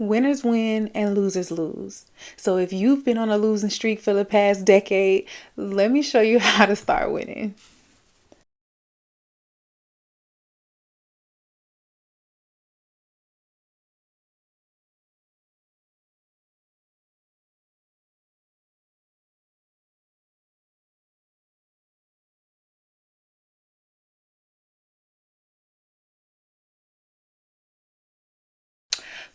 Winners win and losers lose. So if you've been on a losing streak for the past decade, let me show you how to start winning.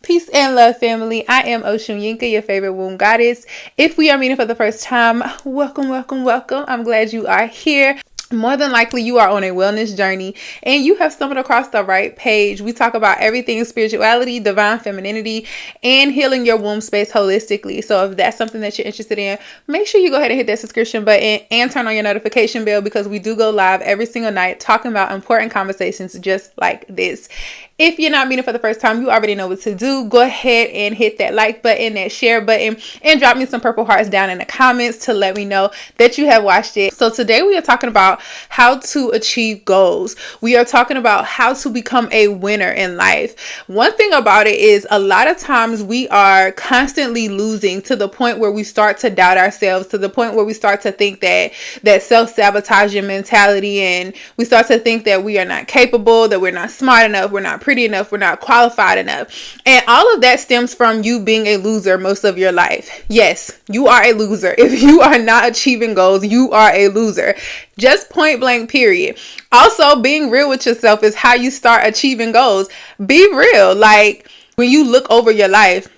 Peace and love, family. I am Oshun Yinka, your favorite womb goddess. If we are meeting for the first time, welcome, welcome, welcome. I'm glad you are here. More than likely, you are on a wellness journey and you have stumbled across the right page. We talk about everything spirituality, divine femininity, and healing your womb space holistically. So if that's something that you're interested in, make sure you go ahead and hit that subscription button and turn on your notification bell, because we do go live every single night talking about important conversations just like this. If you're not meeting for the first time, you already know what to do. Go ahead and hit that like button, that share button, and drop me some purple hearts down in the comments to let me know that you have watched it. So today we are talking about how to achieve goals. We are talking about how to become a winner in life. One thing about it is a lot of times we are constantly losing to the point where we start to doubt ourselves, to the point where we start to think that self-sabotaging mentality, and we start to think that we are not capable, that we're not smart enough, we're not pretty enough, we're not qualified enough. And all of that stems from you being a loser most of your life. Yes, you are a loser. If you are not achieving goals, you are a loser. Just point blank, period. Also, being real with yourself is how you start achieving goals. Be real. Like, when you look over your life,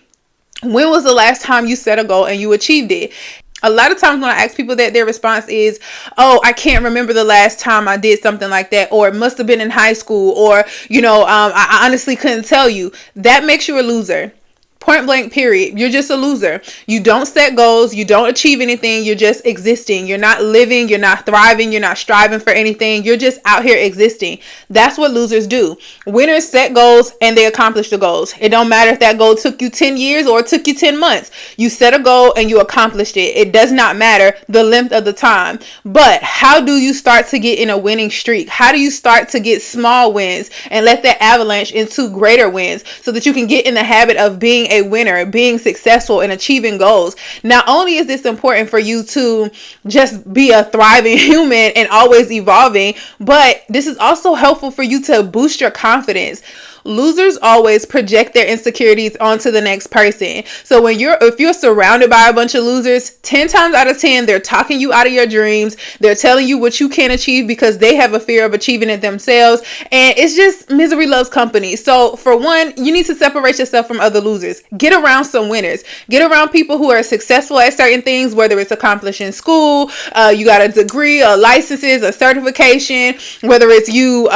when was the last time you set a goal and you achieved it? A lot of times when I ask people that, their response is, oh, I can't remember the last time I did something like that, or it must have been in high school, or, I honestly couldn't tell you. That makes you a loser. Point blank, period. You're just a loser. You don't set goals. You don't achieve anything. You're just existing. You're not living. You're not thriving. You're not striving for anything. You're just out here existing. That's what losers do. Winners set goals and they accomplish the goals. It don't matter if that goal took you 10 years or it took you 10 months. You set a goal and you accomplished it. It does not matter the length of the time. But how do you start to get in a winning streak? How do you start to get small wins and let that avalanche into greater wins so that you can get in the habit of being a winner, being successful, and achieving goals? Not only is this important for you to just be a thriving human and always evolving, but this is also helpful for you to boost your confidence. Losers always project their insecurities onto the next person. So if you're surrounded by a bunch of losers, 10 times out of 10, they're talking you out of your dreams. They're telling you what you can't achieve because they have a fear of achieving it themselves. And it's just misery loves company. So for one, you need to separate yourself from other losers. Get around some winners. Get around people who are successful at certain things, whether it's accomplishing school, you got a degree, a licenses, a certification, whether it's you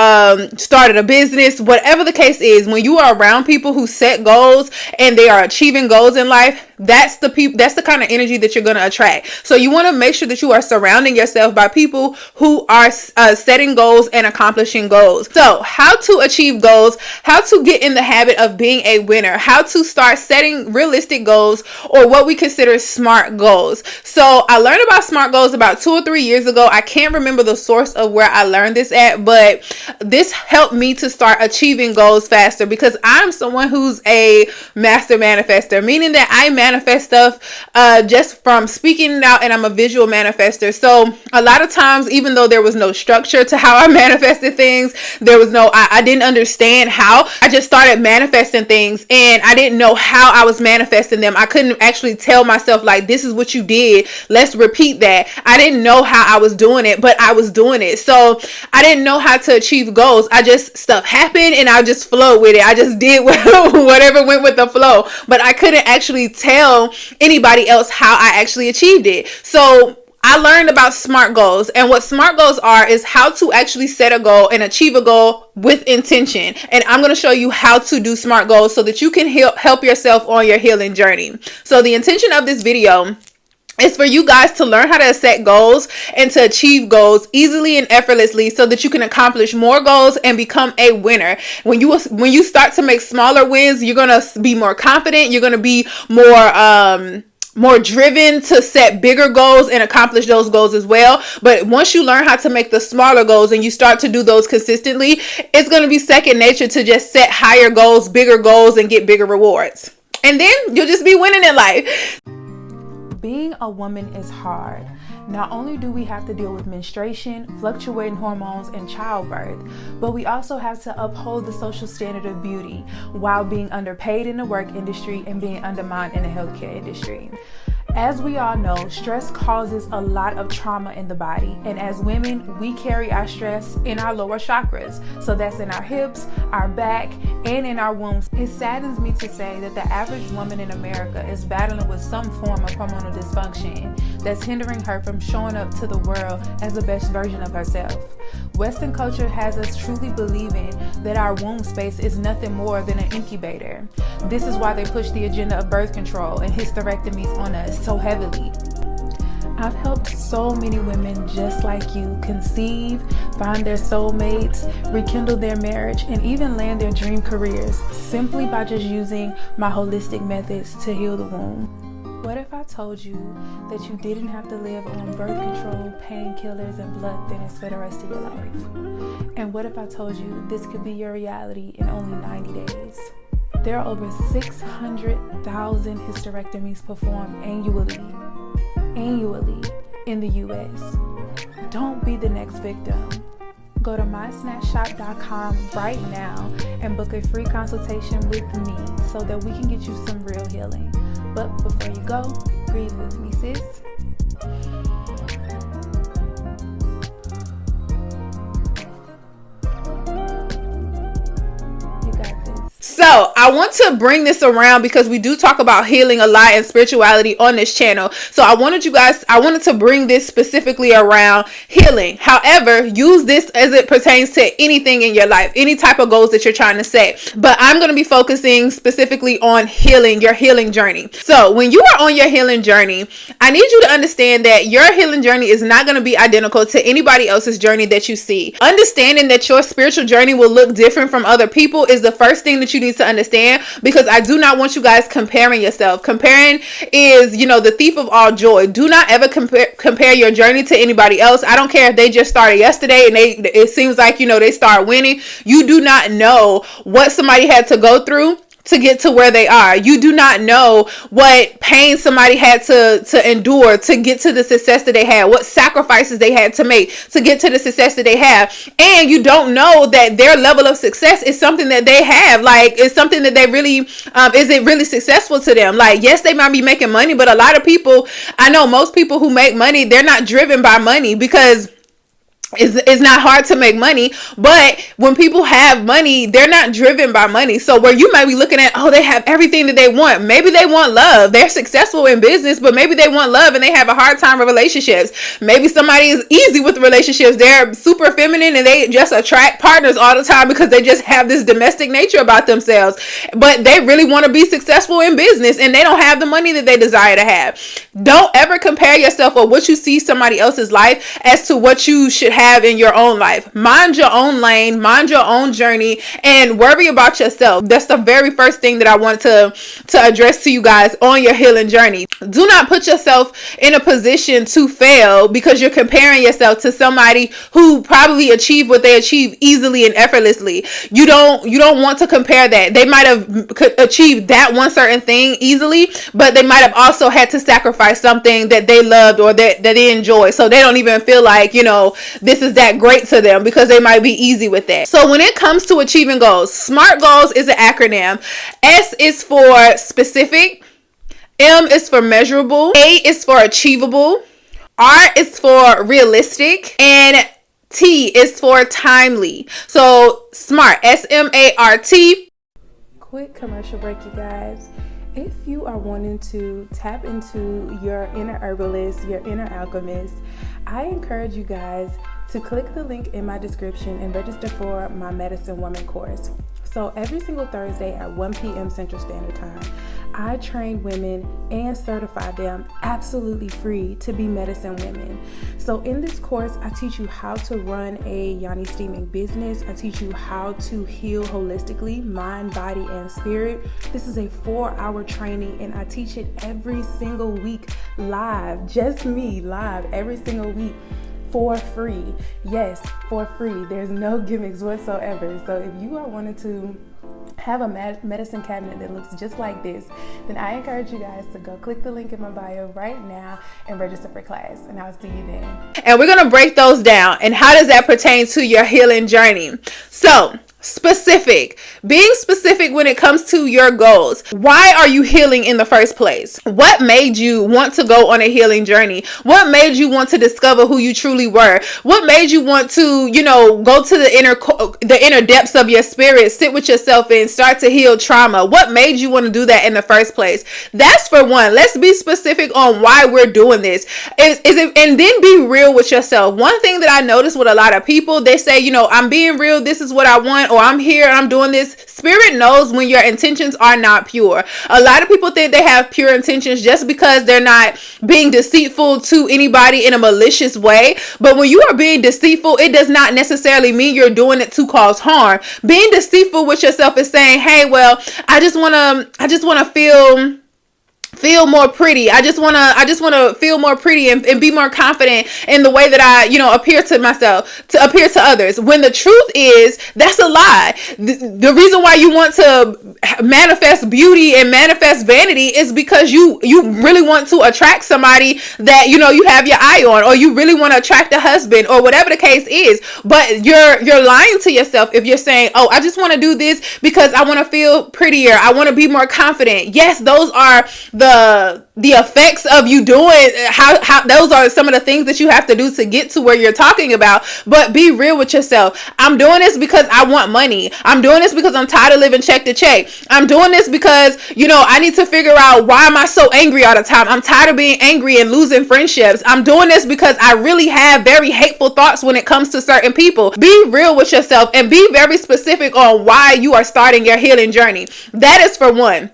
started a business, whatever the case is. When you are around people who set goals and they are achieving goals in life, that's the kind of energy that you're going to attract. So you want to make sure that you are surrounding yourself by people who are setting goals and accomplishing goals. So how to achieve goals, how to get in the habit of being a winner, how to start setting realistic goals, or what we consider SMART goals. So I learned about SMART goals about 2 or 3 years ago. I can't remember the source of where I learned this at, but this helped me to start achieving goals faster, because I'm someone who's a master manifester, meaning that I manifest stuff just from speaking it out, and I'm a visual manifester. So a lot of times, even though there was no structure to how I manifested things, I didn't understand how. I just started manifesting things and I didn't know how I was manifesting them. I couldn't actually tell myself, like, this is what you did, let's repeat that. I didn't know how I was doing it, but I was doing it. So I didn't know how to achieve goals. Stuff happened and I just flowed with it. I just did whatever went with the flow, but I couldn't actually tell anybody else how I actually achieved it. So I learned about SMART goals, and what SMART goals are is how to actually set a goal and achieve a goal with intention. And I'm going to show you how to do SMART goals so that you can help yourself on your healing journey. So the intention of this video is for you guys to learn how to set goals and to achieve goals easily and effortlessly so that you can accomplish more goals and become a winner. When you start to make smaller wins, you're going to be more confident. You're going to be more driven to set bigger goals and accomplish those goals as well. But once you learn how to make the smaller goals and you start to do those consistently, it's going to be second nature to just set higher goals, bigger goals, and get bigger rewards. and then you'll just be winning in life. Being a woman is hard. Not only do we have to deal with menstruation, fluctuating hormones, and childbirth, but we also have to uphold the social standard of beauty while being underpaid in the work industry and being undermined in the healthcare industry. As we all know, stress causes a lot of trauma in the body, and as women, we carry our stress in our lower chakras. So that's in our hips, our back, and in our wombs. It saddens me to say that the average woman in America is battling with some form of hormonal dysfunction that's hindering her from showing up to the world as the best version of herself. Western culture has us truly believing that our womb space is nothing more than an incubator. This is why they push the agenda of birth control and hysterectomies on us so heavily. I've helped so many women just like you conceive, find their soulmates, rekindle their marriage, and even land their dream careers simply by just using my holistic methods to heal the womb. What if I told you that you didn't have to live on birth control, painkillers, and blood thinners for the rest of your life? And what if I told you this could be your reality in only 90 days? There are over 600,000 hysterectomies performed annually in the US. Don't be the next victim. Go to mysnatchshop.com right now and book a free consultation with me so that we can get you some real healing. But before you go, breathe with me, sis. So I want to bring this around because we do talk about healing a lot and spirituality on this channel. So I wanted to bring this specifically around healing. However, use this as it pertains to anything in your life, any type of goals that you're trying to set. But I'm going to be focusing specifically on healing, your healing journey. So when you are on your healing journey, I need you to understand that your healing journey is not going to be identical to anybody else's journey that you see. Understanding that your spiritual journey will look different from other people is the first thing that you need to understand, because I do not want you guys comparing yourself. Comparing is, the thief of all joy. Do not ever compare your journey to anybody else. I don't care if they just started yesterday and it seems like, they start winning. You do not know what somebody had to go through to get to where they are. You do not know what pain somebody had to endure to get to the success that they had, what sacrifices they had to make to get to the success that they have. And you don't know that their level of success is something that they have. Like, it's something that they really, is it really successful to them? Like, yes, they might be making money, but a lot of people, I know most people who make money, they're not driven by money, because it's not hard to make money. But when people have money, they're not driven by money. So where you might be looking at, they have everything that they want. Maybe they want love. They're successful in business, but maybe they want love and they have a hard time with relationships. Maybe somebody is easy with relationships. They're super feminine and they just attract partners all the time because they just have this domestic nature about themselves. But they really want to be successful in business and they don't have the money that they desire to have. Don't ever compare yourself or what you see somebody else's life as to what you should have in your own life. Mind your own lane, mind your own journey, and worry about yourself. That's the very first thing that I want to address to you guys on your healing journey. Do not put yourself in a position to fail because you're comparing yourself to somebody who probably achieved what they achieved easily and effortlessly. You don't want to compare that. They might have achieved that one certain thing easily, but they might have also had to sacrifice something that they loved or that they enjoy. So they don't even feel like, this is that great to them because they might be easy with that. So when it comes to achieving goals, SMART goals is an acronym. S is for specific, M is for measurable, A is for achievable, R is for realistic, and T is for timely. So SMART, SMART. Quick commercial break, you guys. If you are wanting to tap into your inner herbalist, your inner alchemist, I encourage you guys to click the link in my description and register for my Medicine Woman course. So every single Thursday at 1 p.m. Central Standard Time, I train women and certify them absolutely free to be medicine women. So in this course, I teach you how to run a yoni steaming business. I teach you how to heal holistically, mind, body, and spirit. This is a 4-hour training and I teach it every single week live, just me live every single week. For free. Yes, for free. There's no gimmicks whatsoever. So if you are wanting to have a medicine cabinet that looks just like this, then I encourage you guys to go click the link in my bio right now and register for class, and I'll see you then. And we're going to break those down, and how does that pertain to your healing journey? So, being specific when it comes to your goals. Why are you healing in the first place? What made you want to go on a healing journey? What made you want to discover who you truly were? What made you want to, go to the inner depths of your spirit, sit with yourself and start to heal trauma? What made you want to do that in the first place? That's for one. Let's be specific on why we're doing this. And then be real with yourself. One thing that I notice with a lot of people, they say, I'm being real. This is what I want. Or I'm here and I'm doing this. Spirit knows when your intentions are not pure. A lot of people think they have pure intentions just because they're not being deceitful to anybody in a malicious way. But when you are being deceitful, it does not necessarily mean you're doing it to cause harm. Being deceitful with yourself is saying, hey, well, I just want to feel more pretty. I just want to feel more pretty and be more confident in the way that I, appear to myself, to appear to others. When the truth is, that's a lie. The reason why you want to manifest beauty and manifest vanity is because you really want to attract somebody that, you have your eye on, or you really want to attract a husband, or whatever the case is. But you're lying to yourself if you're saying, oh, I just want to do this because I want to feel prettier. I want to be more confident. Yes, those are the effects of you doing how those are some of the things that you have to do to get to where you're talking about. But be real with yourself. I'm doing this because I want money. I'm doing this because I'm tired of living check to check. I'm doing this because I need to figure out, why am I so angry all the time? I'm tired of being angry and losing friendships. I'm doing this because I really have very hateful thoughts when it comes to certain people. Be real with yourself and be very specific on why you are starting your healing journey. That is for one.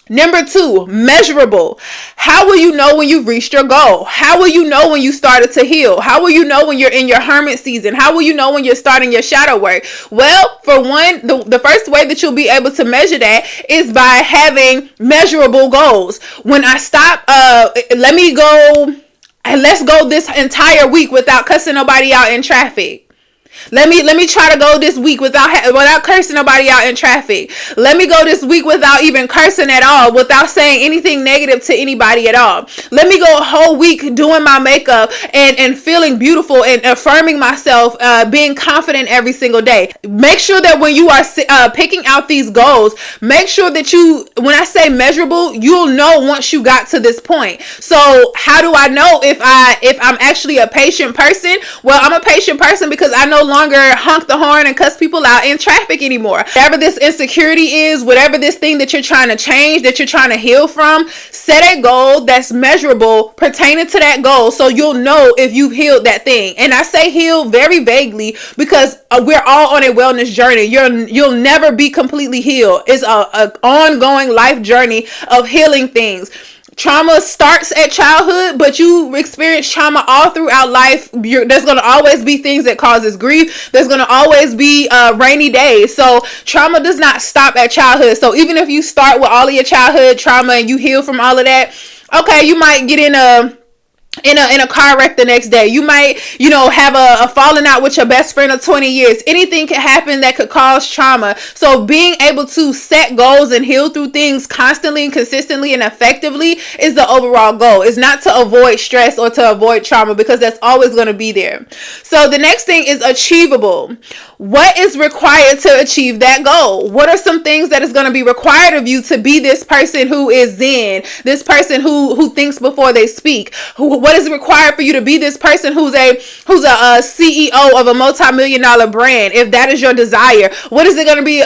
Number two, measurable. How will you know when you've reached your goal? How will you know when you started to heal? How will you know when you're in your hermit season? How will you know when you're starting your shadow work? Well, for one, the first way that you'll be able to measure that is by having measurable goals. When I stop, let's go this entire week without cussing nobody out in traffic. Let me try to go this week without cursing nobody out in traffic. Let me go this week without even cursing at all, without saying anything negative to anybody at all. Let me go a whole week doing my makeup and feeling beautiful and affirming myself, being confident every single day. Make sure that when you are picking out these goals, make sure that when I say measurable, you'll know once you got to this point. So how do I know if I'm actually a patient person? Well, I'm a patient person because I no longer honk the horn and cuss people out in traffic anymore. Whatever this insecurity is, whatever this thing that you're trying to change, that you're trying to heal from, set a goal that's measurable pertaining to that goal, so you'll know if you've healed that thing. And I say heal very vaguely because we're all on a wellness journey. You'll never be completely healed. It's a ongoing life journey of healing things. Trauma starts at childhood, but you experience trauma all throughout life. There's going to always be things that causes grief. There's going to always be rainy days. So trauma does not stop at childhood. So even if you start with all of your childhood trauma and you heal from all of that, okay, you might get in a car wreck the next day. You might, have a falling out with your best friend of 20 years. Anything can happen that could cause trauma. So being able to set goals and heal through things constantly and consistently and effectively is the overall goal. It's not to avoid stress or to avoid trauma, because that's always going to be there. So the next thing is achievable. What is required to achieve that goal? What are some things that is going to be required of you to be this person who is zen, this person who thinks before they speak? What is required for you to be this person who's a CEO of a multi-million-dollar brand, if that is your desire? What is it going to be?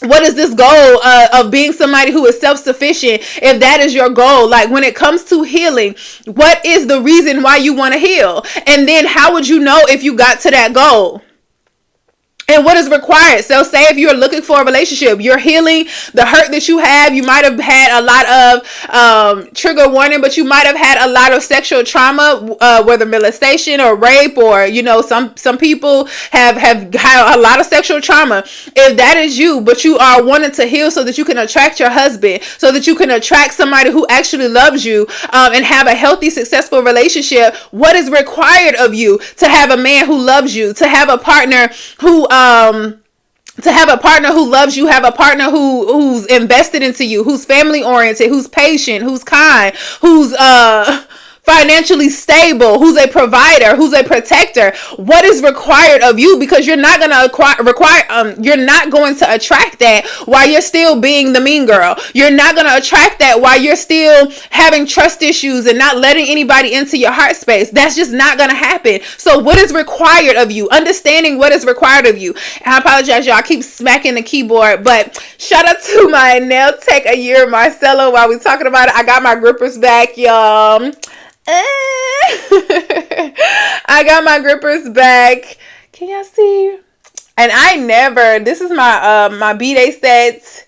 What is this goal of being somebody who is self-sufficient, if that is your goal? Like, when it comes to healing, what is the reason why you want to heal? And then how would you know if you got to that goal? And what is required? So say if you're looking for a relationship, you're healing the hurt that you have. You might have had a lot of trigger warning, but you might have had a lot of sexual trauma, whether molestation or rape, or, some people have had a lot of sexual trauma. If that is you, but you are wanting to heal so that you can attract your husband, so that you can attract somebody who actually loves you, and have a healthy, successful relationship, what is required of you to have a man who loves you, to have a partner who to have a partner who loves you, have a partner who's invested into you, who's family oriented, who's patient, who's kind, who's financially stable, who's a provider, who's a protector. What is required of you? Because you're not going to you're not going to attract that while you're still being the mean girl. You're not going to attract that while you're still having trust issues and not letting anybody into your heart space. That's just not going to happen. So what is required of you? Understanding what is required of you. And I apologize, y'all. I keep smacking the keyboard, but shout out to my nail tech a year, Marcelo, while we're talking about it. I got my grippers back, y'all. I got my grippers back. Can y'all see? And this is my B-Day sets,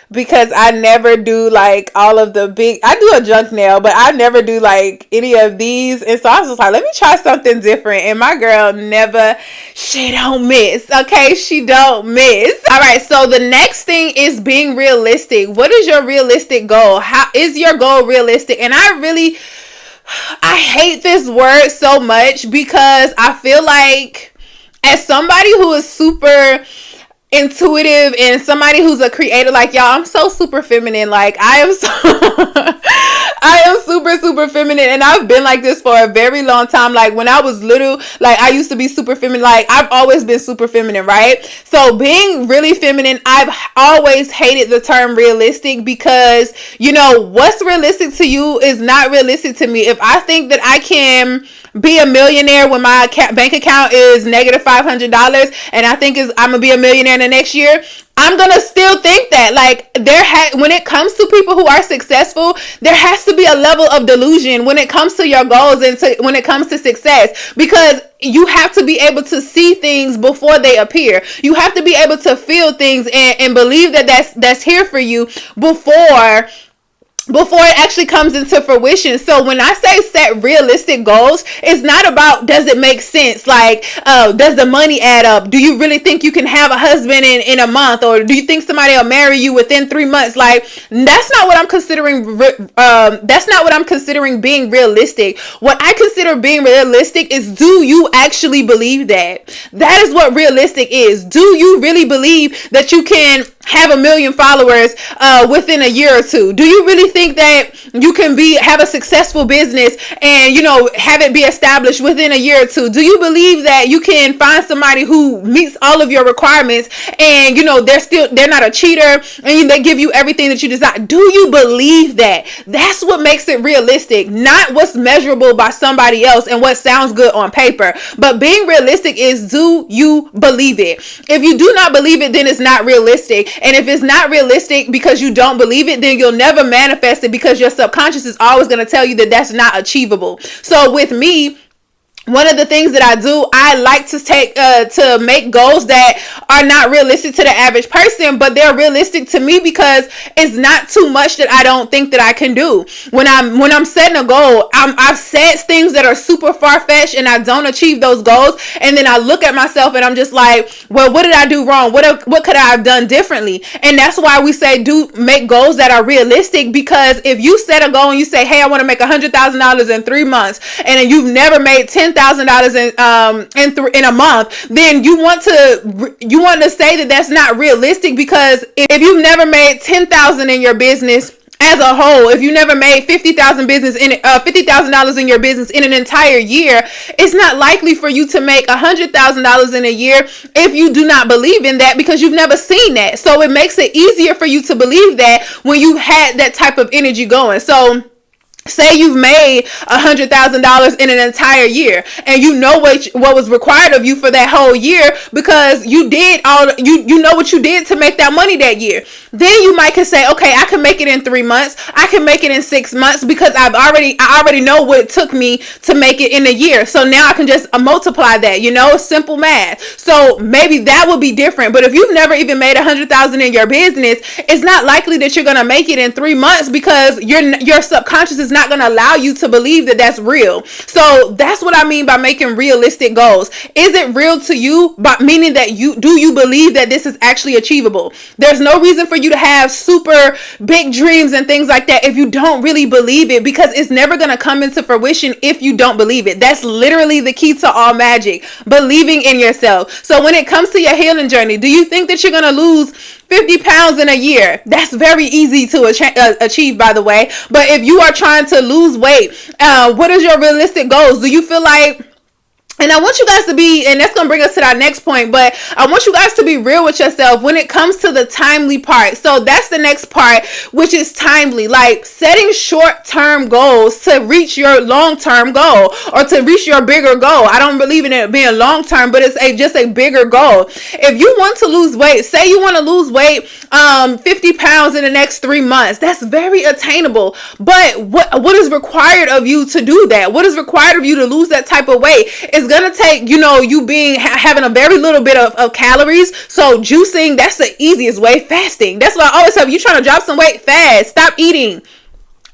because I never do like all of the big, I do a junk nail, but I never do like any of these. And so I was just like, let me try something different. And my girl she don't miss. Okay, she don't miss. All right, so the next thing is being realistic. What is your realistic goal? How is your goal realistic? And I hate this word so much, because I feel like, as somebody who is super intuitive and somebody who's a creator, like, y'all, I'm so super feminine. Like, I am super feminine, and I've been like this for a very long time. Like, when I was little, like, I used to be super feminine. Like, I've always been super feminine, right? So being really feminine, I've always hated the term realistic, because, what's realistic to you is not realistic to me. If I think that I can be a millionaire when my bank account is negative $500, and I think I'm gonna be a millionaire in the next year, I'm gonna still think that. Like, when it comes to people who are successful, there has to be a level of delusion when it comes to your goals and when it comes to success, because you have to be able to see things before they appear. You have to be able to feel things and believe that that's here for you before it actually comes into fruition. So when I say set realistic goals, it's not about, does it make sense? Like, does the money add up? Do you really think you can have a husband in a month? Or do you think somebody will marry you within 3 months? Like, that's not what I'm considering. That's not what I'm considering being realistic. What I consider being realistic is, do you actually believe that? That is what realistic is. Do you really believe that you can have 1 million followers within a year or two? Do you really think that you can have a successful business and have it be established within a year or two? Do you believe that you can find somebody who meets all of your requirements and they're not a cheater and they give you everything that you desire? Do you believe that? That's what makes it realistic, not what's measurable by somebody else and what sounds good on paper. But being realistic is, do you believe it? If you do not believe it, then it's not realistic. And if it's not realistic because you don't believe it, then you'll never manifest it, because your subconscious is always going to tell you that that's not achievable. So with me, one of the things that I do, I like to to make goals that are not realistic to the average person, but they're realistic to me because it's not too much that I don't think that I can do. When I'm setting a goal, I've set things that are super far-fetched and I don't achieve those goals, and then I look at myself and I'm just like, well, what did I do wrong? What could I have done differently? And that's why we say make goals that are realistic, because if you set a goal and you say, hey, I want to make $100,000 in 3 months, and then you've never made $10,000 in a month, then you want to say that that's not realistic, because if you've never made $10,000 in your business as a whole, if you never made $50,000 in your business in an entire year, it's not likely for you to make $100,000 in a year if you do not believe in that, because you've never seen that. So it makes it easier for you to believe that when you had that type of energy going. So say you've made $100,000 in an entire year, and you know what was required of you for that whole year, because you did you know what you did to make that money that year. Then you might can say, okay, I can make it in 3 months. I can make it in 6 months, because I already know what it took me to make it in a year. So now I can just multiply that, simple math. So maybe that would be different. But if you've never even made $100,000 in your business, it's not likely that you're going to make it in 3 months, because your subconscious is not going to allow you to believe that that's real. So that's what I mean by making realistic goals. Is it real to you? But meaning that you believe that this is actually achievable? There's no reason for you to have super big dreams and things like that if you don't really believe it, because it's never going to come into fruition if you don't believe it. That's literally the key to all magic, believing in yourself. So when it comes to your healing journey, do you think that you're going to lose 50 pounds in a year? That's very easy to achieve, by the way. But if you are trying to lose weight, what is your realistic goals? Do you feel like, and I want you guys to be, and that's going to bring us to our next point, but I want you guys to be real with yourself when it comes to the timely part. So that's the next part, which is timely, like setting short-term goals to reach your long-term goal or to reach your bigger goal. I don't believe in it being long-term, but it's just a bigger goal. If you want to lose weight, say you want to lose weight 50 pounds in the next 3 months, that's very attainable. But what is required of you to do that? What is required of you to lose that type of weight? It's gonna take, you having a very little bit of calories. So juicing, that's the easiest way. Fasting, that's what I always tell you. Trying to drop some weight, fast, stop eating.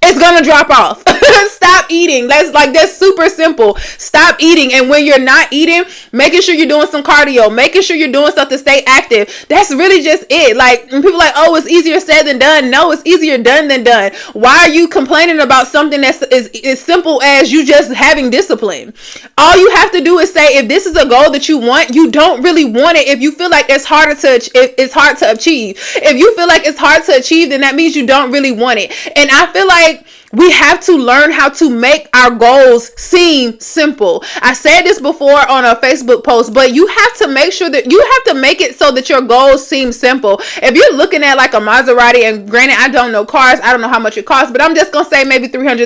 It's gonna drop off. Stop eating. That's super simple. Stop eating. And when you're not eating, making sure you're doing some cardio, making sure you're doing stuff to stay active. That's really just it. Like, when people are like, oh, it's easier said than done. No, it's easier done than done. Why are you complaining about something that's as simple as you just having discipline? All you have to do is say, if this is a goal that you want, you don't really want it. If you feel like it's hard to achieve. If you feel like it's hard to achieve, then that means you don't really want it. And I feel like we have to learn how to make our goals seem simple. I said this before on a Facebook post, but you have to make sure that you have to make it so that your goals seem simple. If you're looking at like a Maserati, and granted, I don't know cars, I don't know how much it costs, but I'm just going to say maybe $300,000.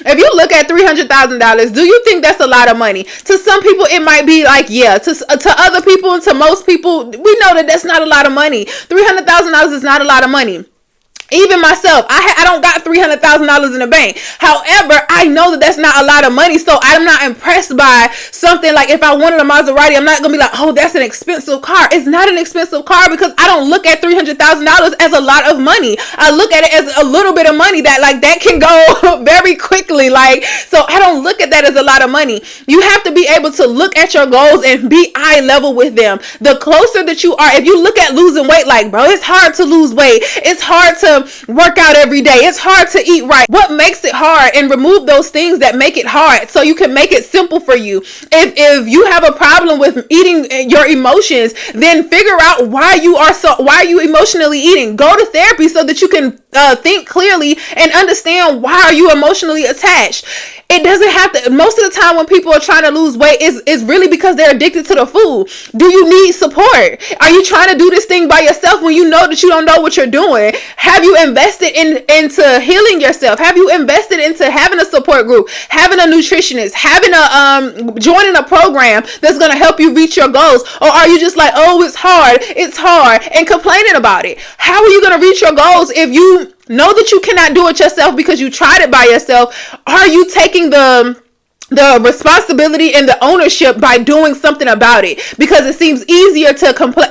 If you look at $300,000, do you think that's a lot of money? To some people, it might be like, yeah. To other people and to most people, we know that that's not a lot of money. $300,000 is not a lot of money. Even myself, I don't got $300,000 in the bank. However, I know that that's not a lot of money. So I'm not impressed by something like, if I wanted a Maserati, I'm not going to be like, oh, that's an expensive car. It's not an expensive car, because I don't look at $300,000 as a lot of money. I look at it as a little bit of money that can go very quickly. So I don't look at that as a lot of money. You have to be able to look at your goals and be eye level with them. The closer that you are, if you look at losing weight, like, bro, it's hard to lose weight. It's hard to work out every day. It's hard to eat right. What makes it hard? And remove those things that make it hard so you can make it simple for you. If you have a problem with eating your emotions, then figure out why you are emotionally eating. Go to therapy so that you can think clearly and understand why are you emotionally attached. It doesn't have to. Most of the time when people are trying to lose weight, is really because they're addicted to the food. Do you need support? Are you trying to do this thing by yourself when you know that you don't know what you're doing? Have you invested into healing yourself? Have you invested into having a support group, having a nutritionist, having joining a program that's going to help you reach your goals? Or are you just like, oh, it's hard, and complaining about it? How are you going to reach your goals if you know that you cannot do it yourself because you tried it by yourself? Are you taking the responsibility and the ownership by doing something about it? Because it seems easier to complain.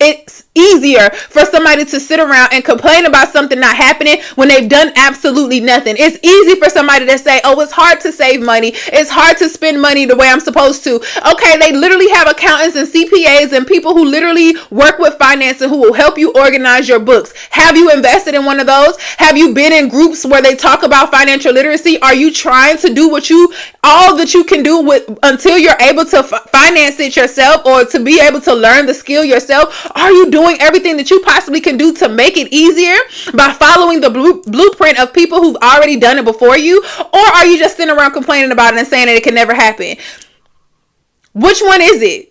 It's easier for somebody to sit around and complain about something not happening when they've done absolutely nothing. It's easy for somebody to say, oh, it's hard to save money. It's hard to spend money the way I'm supposed to. Okay, they literally have accountants and CPAs and people who literally work with finance and who will help you organize your books. Have you invested in one of those? Have you been in groups where they talk about financial literacy? Are you trying to do all that you can do until you're able to finance it yourself, or to be able to learn the skill yourself? Are you doing everything that you possibly can do to make it easier by following the blueprint of people who've already done it before you? Or are you just sitting around complaining about it and saying that it can never happen? Which one is it?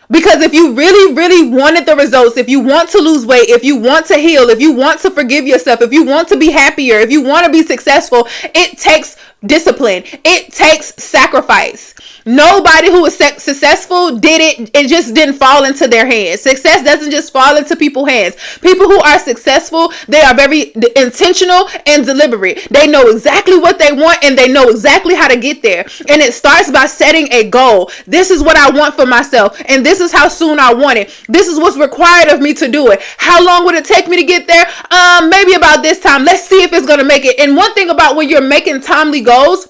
Because if you really, really wanted the results, if you want to lose weight, if you want to heal, if you want to forgive yourself, if you want to be happier, if you want to be successful, it takes discipline. It takes sacrifice. Nobody who was successful did it. It just didn't fall into their hands. Success doesn't just fall into people's hands. People who are successful, they are very intentional and deliberate. They know exactly what they want and they know exactly how to get there. And it starts by setting a goal. This is what I want for myself, and this is how soon I want it. This is what's required of me to do it. How long would it take me to get there? Maybe about this time. Let's see if it's going to make it. And one thing about when you're making timely goals,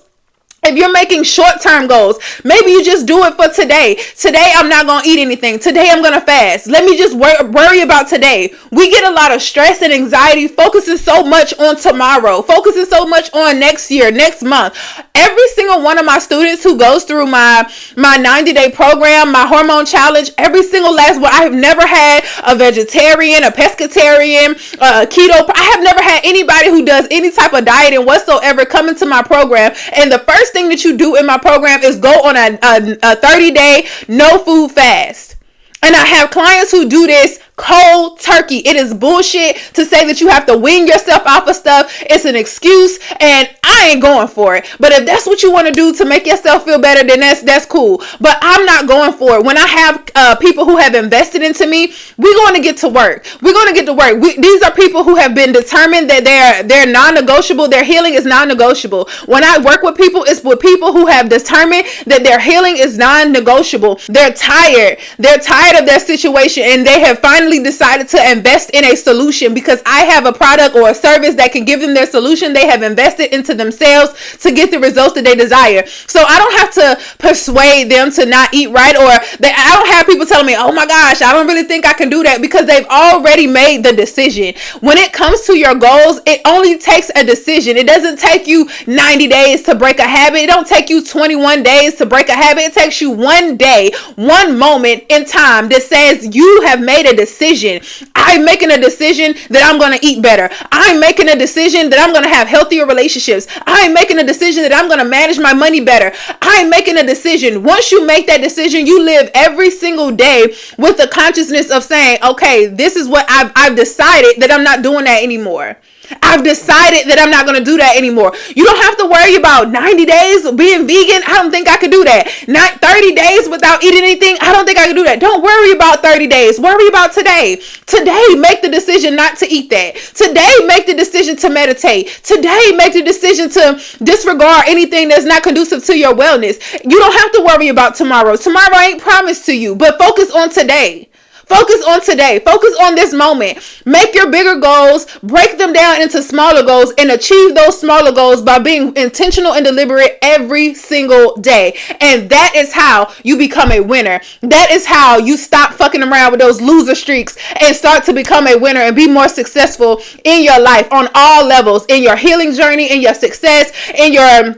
if you're making short-term goals, maybe you just do it for today. Today, I'm not going to eat anything. Today, I'm going to fast. Let me just worry about today. We get a lot of stress and anxiety focusing so much on tomorrow, focusing so much on next year, next month. Every single one of my students who goes through my 90-day program, my hormone challenge, every single last one, I have never had a vegetarian, a pescatarian, a keto. I have never had anybody who does any type of dieting whatsoever come into my program. And the first thing that you do in my program is go on a 30-day no food fast. And I have clients who do this cold turkey. It is bullshit to say that you have to wean yourself off of stuff. It's an excuse, and I ain't going for it. But if that's what you want to do to make yourself feel better, then that's cool. But I'm not going for it. When I have people who have invested into me, we're going to get to work. We're going to get to work. These are people who have been determined that they're non-negotiable. Their healing is non-negotiable. When I work with people, it's with people who have determined that their healing is non-negotiable. They're tired. They're tired of their situation, and they have finally decided to invest in a solution because I have a product or a service that can give them their solution. They have invested into themselves to get the results that they desire. So I don't have to persuade them to not eat right, or I don't have people telling me, oh my gosh, I don't really think I can do that, because they've already made the decision. When it comes to your goals, it only takes a decision. It doesn't take you 90 days to break a habit. It don't take you 21 days to break a habit. It takes you one day, one moment in time that says you have made a decision. I'm making a decision that I'm going to eat better. I'm making a decision that I'm going to have healthier relationships. I'm making a decision that I'm going to manage my money better. I'm making a decision. Once you make that decision, you live every single day with the consciousness of saying, okay, this is what I've decided that I'm not doing that anymore. I've decided that I'm not going to do that anymore. You don't have to worry about 90 days of being vegan. I don't think I could do that. Not 30 days without eating anything. I don't think I could do that. Don't worry about 30 days. Worry about today. Today, make the decision not to eat that. Today, make the decision to meditate. Today, make the decision to disregard anything that's not conducive to your wellness. You don't have to worry about tomorrow. Tomorrow ain't promised to you, but focus on today. Focus on today. Focus on this moment. Make your bigger goals, break them down into smaller goals, and achieve those smaller goals by being intentional and deliberate every single day. And that is how you become a winner. That is how you stop fucking around with those loser streaks and start to become a winner and be more successful in your life on all levels, in your healing journey, in your success, in your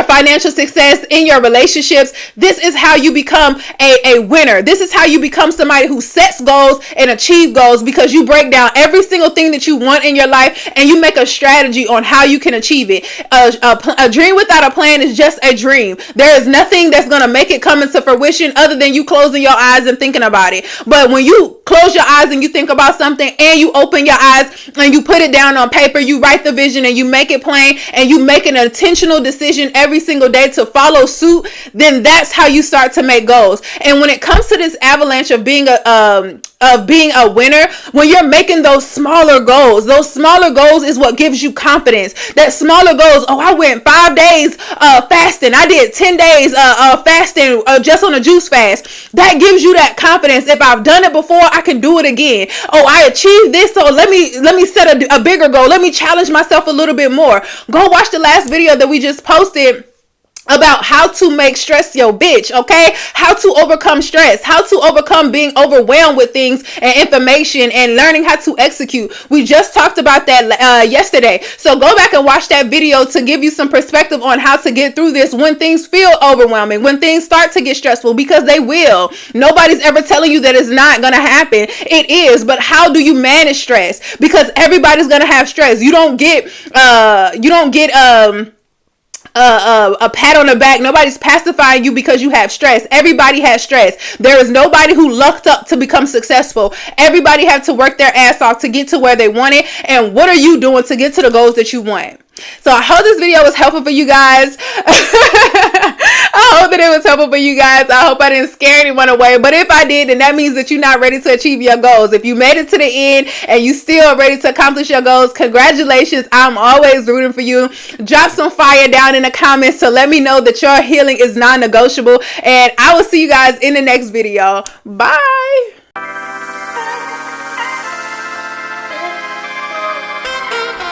financial success, in your relationships. This is how you become a winner. This is how you become somebody who sets goals and achieve goals, because you break down every single thing that you want in your life and you make a strategy on how you can achieve it. A dream without a plan is just a dream. There is nothing that's going to make it come into fruition other than you closing your eyes and thinking about it. But when you close your eyes and you think about something and you open your eyes and you put it down on paper, you write the vision and you make it plain and you make an intentional decision every single day to follow suit, then that's how you start to make goals. And when it comes to this avalanche of being a winner, when you're making those smaller goals is what gives you confidence. That smaller goals, oh, I went 5 days fasting. I did 10 days fasting just on a juice fast. That gives you that confidence. If I've done it before, I can do it again. Oh, I achieved this, so let me set a bigger goal. Let me challenge myself a little bit more. Go watch the last video that we just posted about how to make stress your bitch, okay? How to overcome stress, how to overcome being overwhelmed with things and information, and learning how to execute. We just talked about that yesterday. So go back and watch that video to give you some perspective on how to get through this when things feel overwhelming, when things start to get stressful, because they will. Nobody's ever telling you that it's not going to happen. It is, but how do you manage stress? Because everybody's going to have stress. You don't get a pat on the back. Nobody's pacifying you because you have stress. Everybody has stress. There is nobody who lucked up to become successful. Everybody had to work their ass off to get to where they want it. And what are you doing to get to the goals that you want? So I hope this video was helpful for you guys. I hope that it was helpful for you guys. I hope I didn't scare anyone away. But if I did, then that means that you're not ready to achieve your goals. If you made it to the end and you still ready to accomplish your goals, congratulations. I'm always rooting for you. Drop some fire down in the comments to let me know that your healing is non-negotiable. And I will see you guys in the next video. Bye.